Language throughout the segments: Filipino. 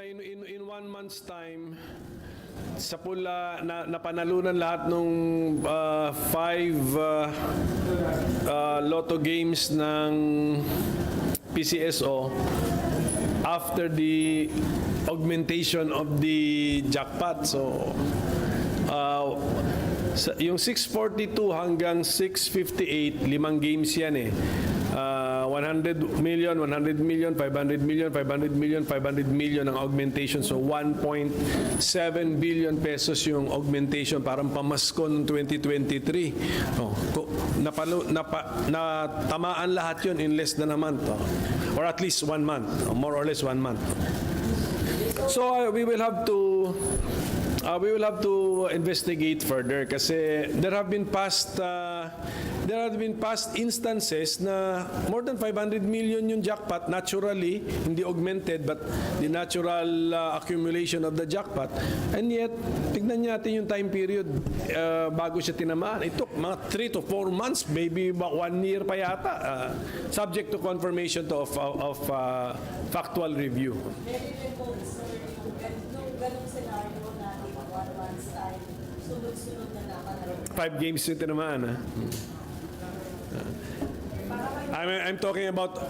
na in 1 month's time, sa pula napanalunan lahat nung 5 lotto games ng PCSO after the augmentation of the jackpot. So, yung 642 hanggang 658, 5 games yan eh. 100 million, 100 million, 500 million, 500 million, 500 million ang augmentation. So 1.7 billion pesos yung augmentation, parang pamasko noong 2023. Oh, natamaan lahat yun in less than a month. Oh. Or at least 1 month. More or less 1 month. So we will have to investigate further kasi there have been past instances na more than 500 million yung jackpot naturally, hindi augmented but the natural accumulation of the jackpot, and yet tignan natin yung time period bago siya tinamaan. It took mga 3 to 4 months, maybe 1 year pa yata, subject to confirmation of factual review. Ganong scenario natin, 1 month's time, sunod-sunod na nakalaro. 5 games yung tinamaan. I'm talking about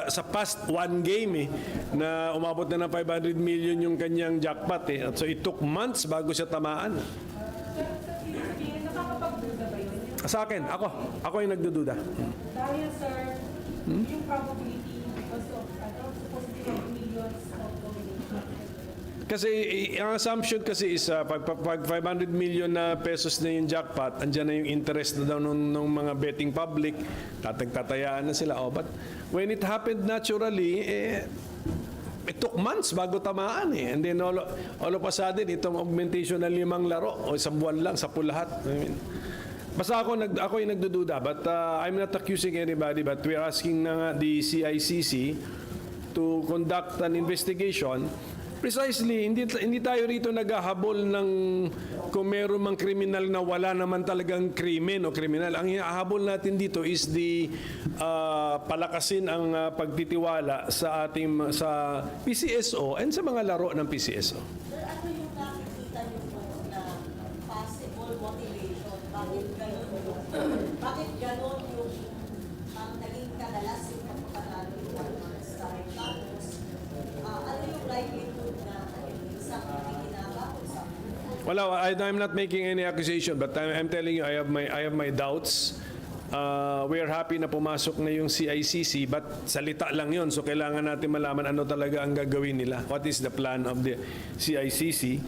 sa past 1 game na umabot na ng 500 million yung kanyang jackpot eh. So it took months bago siya tamaan. Nakakapagduda ba yun? Sa akin, ako yung nagdududa. Dahil sir, yung probability because of supposedly millions of combination. Kasi ang assumption kasi is pag 500 million na pesos na yung jackpot, andyan na yung interest na daw ng mga betting public, tatayaan na sila. Oh, but when it happened naturally, it took months bago tamaan eh. And then all of a sudden, itong augmentation ng 5 laro, o 1 buwan lang, 10 lahat. I mean, basta ako yung nagdududa, but I'm not accusing anybody, but we're asking na the CICC to conduct an investigation. Precisely, hindi tayo rito naghahabol ng kung meron mang kriminal na wala naman talagang krimen o kriminal. Ang hahabol natin dito is the palakasin ang pagtitiwala sa PCSO and sa mga laro ng PCSO. Sir, ano yung nakikita niyo po na possible motivation? Bakit ganon yung naging kadalas yung pagpapanalo yung 1 month's time? Tapos, ano yung likelihood na isang ginagawa sa Well, I'm not making any accusation, but I'm telling you, I have my doubts. We are happy na pumasok na yung CICC, but salita lang yun. So kailangan natin malaman ano talaga ang gagawin nila. What is the plan of the CICC?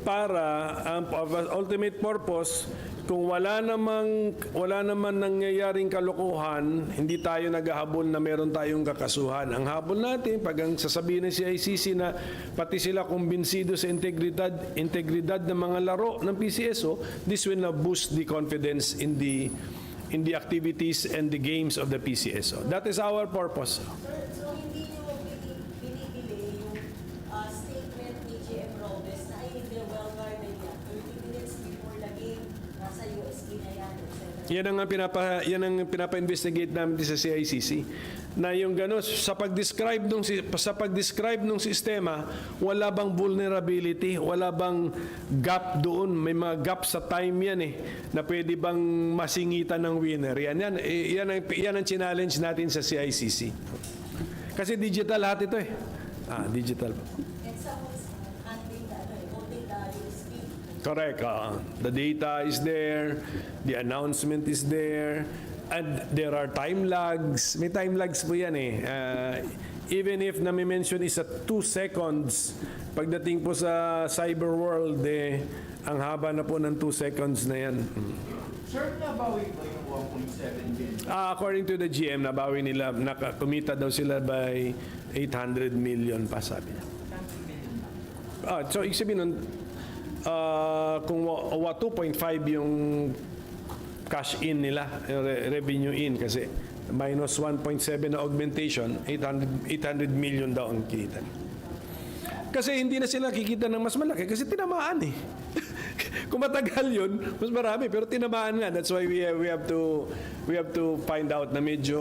Para ang ultimate purpose, kung wala naman nangyayaring kalokohan, hindi tayo naghahabol na meron tayong kakasuhan. Ang habol natin, pag ang sasabihin ng CICC na pati sila kumbinsido sa integridad ng mga laro ng PCSO, this will now boost the confidence in the activities and the games of the PCSO. That is our purpose. So hindi nyo binibili yung statement ni GM Robes na ay hindi well-guarded yan. 30 minutes before the game, nasa USD na yan. Yan ang pinapa-investigate namin sa CICC. Na yung gano'n, sa pag-describe nung sistema, wala bang vulnerability, wala bang gap doon, may mga gap sa time yan eh, na pwede bang masingitan ng winner. Yan ang challenge natin sa CICC. Kasi digital lahat ito eh. Digital. And someone's handling the voting the USD. Correct. The data is there, the announcement is there, and there are time lags. May time lags po yan eh. Even if na-mention is at 2 seconds, pagdating po sa cyber world, ang haba na po ng 2 seconds na yan. Sir, nabawi ba yung 1.7 billion? According to the GM, nabawi nila, kumita daw sila by 800 million pa, sabi niya. So, ibig sabihin nun, kung 2.5 yung cash in nila, revenue in, kasi minus 1.7 na augmentation, 800 million daw ang kinita. Kasi hindi na sila kikita ng mas malaki kasi tinamaan eh. Kung matagal yun, mas marami, pero tinamaan nga. That's why we have to find out na medyo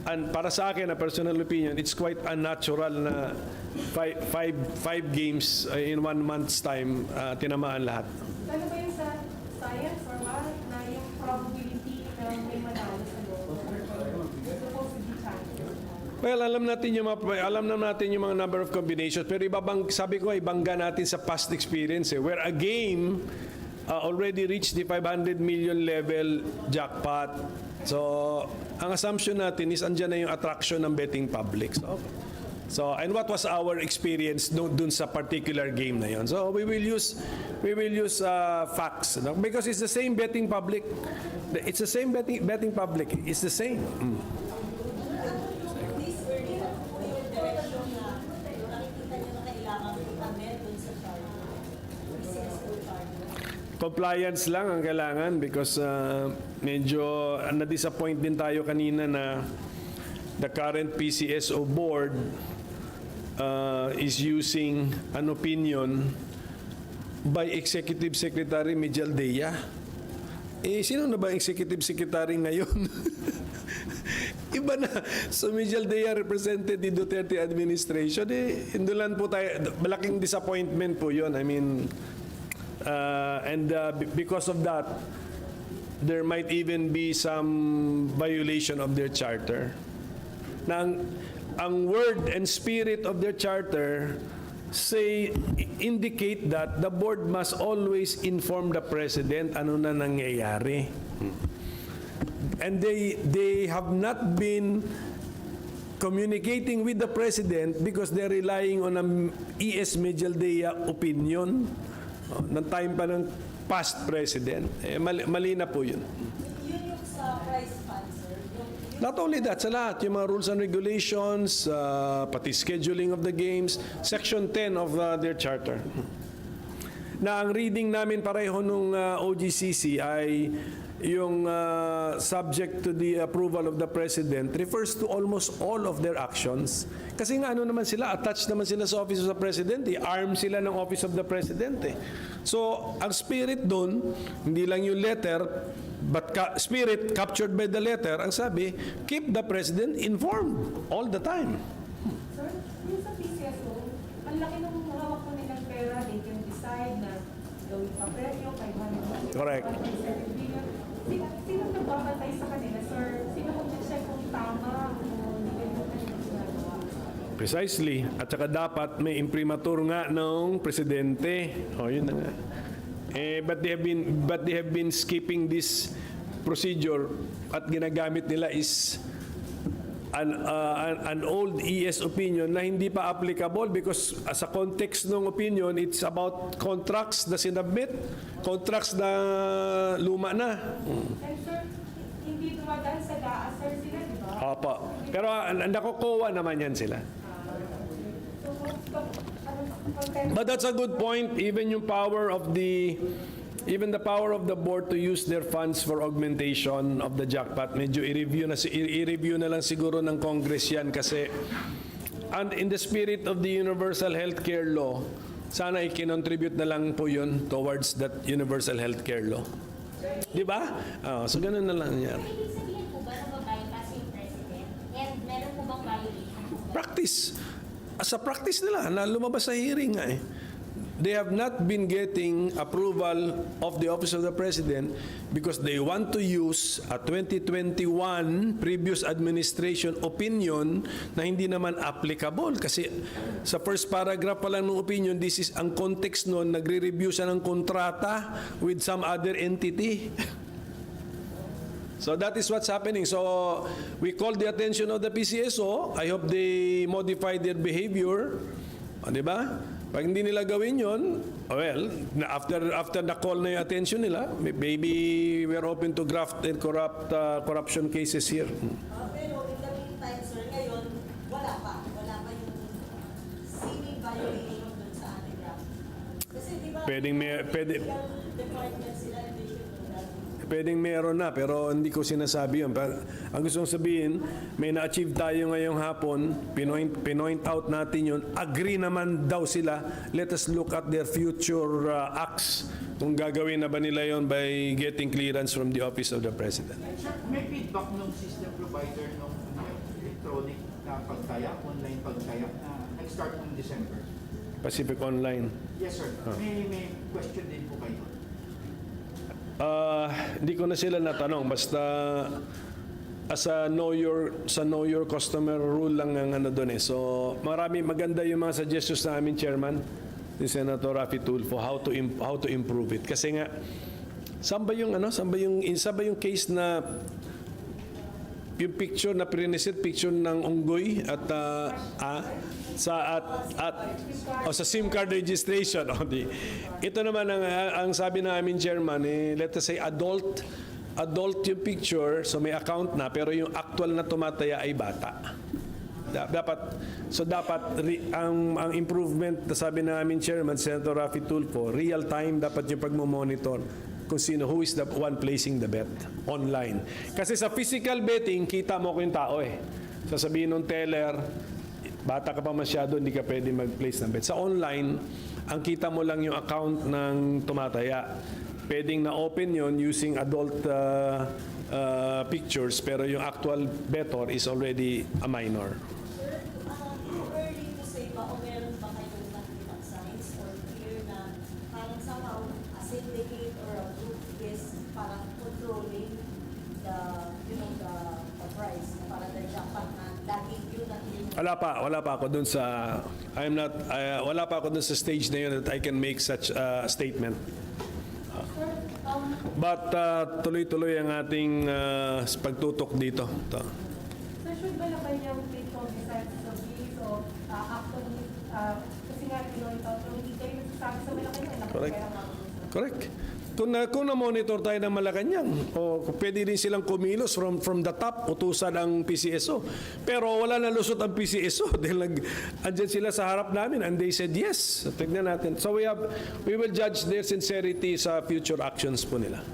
para sa akin, a personal opinion, it's quite unnatural na five games in 1 month's time tinamaan lahat. Ano ba yung sa science or what na yung probability na may manalo sa loob? Supposed to be champion. Well, alam natin yung mga number of combinations, pero sabi ko ibangga natin sa past experience where a game already reached the 500 million level jackpot. So, ang assumption natin is andyan na yung attraction ng betting public. So, and what was our experience dun sa particular game na yon? So, we will use facts, no? Because it's the same betting public. It's the same betting public. It's the same. This early na po yung direction na nakikita niyo na kailangan i-amend dun sa charter. PCSO charter. Compliance lang ang kailangan because medyo na-disappoint din tayo kanina na the current PCSO board is using an opinion by Executive Secretary Mijaldea. Sino na ba ang Executive Secretary ngayon? Iba na. So Mijaldea represented the Duterte administration. Indulan po tayo. Malaking disappointment po yun. I mean, because of that, there might even be some violation of their charter. Na ang word and spirit of their charter indicate that the board must always inform the president ano na nangyayari. And they have not been communicating with the president because they're relying on an E.S. Mijaldea opinion ng time pa ng past president. Mali na po yun. Yun yung sa prize fund, sir. Not only that, sa lahat, yung mga rules and regulations, pati scheduling of the games, Section 10 of their charter. Na ang reading namin pareho nung OGCC ay yung subject to the approval of the President refers to almost all of their actions. Kasi nga ano naman sila, attached naman sila sa Office of the President, arm sila ng Office of the President. So, ang spirit doon, hindi lang yung letter, but spirit captured by the letter, ang sabi, keep the President informed all the time. Sir, yung sa PCSO, ang laki ng hawak po nilang pera, they can decide na gawin pa presyo, 500 million, Correct. 1.7 billion. Sino nagbabantay sa kanila, sir? Sino kung check kung tama o hindi ganun kanila ginagawa? Precisely. At saka dapat may imprimatur nga ng presidente. Yun na nga. But they have been skipping this procedure at ginagamit nila is an old ES opinion na hindi pa applicable because sa context ng opinion, it's about contracts na sinabmit, contracts na luma na. And sir, hindi dumadaan sa DAA, sir, sila, di ba? Opo. Pero nakukuha naman yan sila. So, content But that's a good point. Even yung power of the power of the board to use their funds for augmentation of the jackpot, medyo i-review na lang siguro ng Congress yan kasi and in the spirit of the universal healthcare law, sana i-contribute na lang po yun towards that universal healthcare law. Di ba? So ganun na lang yan. Ibig sabihin po ba na mabypass yung president? And meron po bang violation? Practice. Sa practice nila, na lumabas sa hearing nga They have not been getting approval of the Office of the President because they want to use a 2021 previous administration opinion na hindi naman applicable. Kasi sa first paragraph pa lang ng opinion, this is ang context noon, nagre-review siya ng kontrata with some other entity. So that is what's happening. So we call the attention of the PCSO. I hope they modify their behavior. Di ba? Pag hindi nila gawin yun, well, after na-call na yung attention nila, maybe we're open to graft and corruption cases here. Pero in the meantime, sir, ngayon, wala pa yung seeming violation dun sa ating draft. Kasi di ba, legal department sila, and they should know that. Pwedeng meron na, pero hindi ko sinasabi yun. Ang gusto kong sabihin, may na-achieve tayo ngayong hapon, pinoint out natin yun, agree naman daw sila, let us look at their future acts, kung gagawin na ba nila yon by getting clearance from the Office of the President. May feedback ng system provider ng electronic na pagtaya, online pagtaya na nag-start noong December. Pacific Online. Yes, sir. May question din po kayo. Hindi ko na sila natanong, basta sa know your customer rule lang ang ano doon eh. So maganda yung mga suggestions namin, Chairman, ni Senator Raffy Tulfo, how to improve it. Kasi nga saan ba yung case na yung picture na prinisit, picture ng unggoy at sa SIM card registration. Ito naman ang sabi namin, Chairman, let us say adult yung picture, so may account na, pero yung actual na tumataya ay bata. Dapat ang improvement na sabi namin, Chairman, Senator Raffy Tulfo, real time dapat yung pagmo-monitor kung who is the one placing the bet online. Kasi sa physical betting, kita mo ko yung tao eh. Sasabihin ng teller, bata ka pa masyado, hindi ka pwede mag-place ng bet. Sa online, ang kita mo lang yung account ng tumataya. Pwedeng na-open yon using adult pictures, pero yung actual bettor is already a minor. Sir, early to say ba o meron ba kayong nakikita signs or clear na parang somehow a syndicate or a group is parang controlling the price, parang the jackpot na lagi yun at yun? Wala pa ako dun sa wala pa ako dun sa stage na yun that I can make such a statement. But tuloy-tuloy ang ating pagtutok dito. So should ba naman yung take-home besides sa fees o actually, kasi nga, hindi kayo nagsasabi sa Malacanang, Correct. nakapera nga. Correct. Kung na-monitor tayo ng Malacanang, pwede rin silang kumilos from the top, utusan ang PCSO. Pero wala na lusot ang PCSO dahil andyan sila sa harap namin and they said yes. Tignan natin. So we will judge their sincerity sa future actions po nila.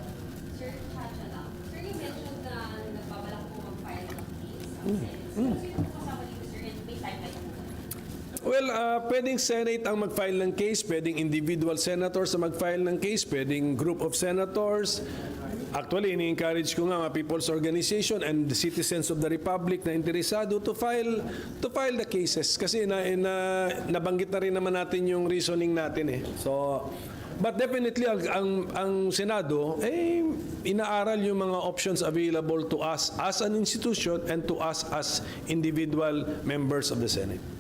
Sir, Chacha lang. Sir, you mentioned na nagbabalak po mag-file ng case sa Senate. Sino po kasama dito, sir? And may timeline po? Well, pwedeng Senate ang mag-file ng case, pwedeng individual senators ang mag-file ng case, pwedeng group of senators. Actually, ini-encourage ko nga mga people's organization and the citizens of the Republic na interesado to file the cases. Kasi nabanggit na rin naman natin yung reasoning natin eh. So, but definitely ang Senado inaaral yung mga options available to us as an institution and to us as individual members of the Senate.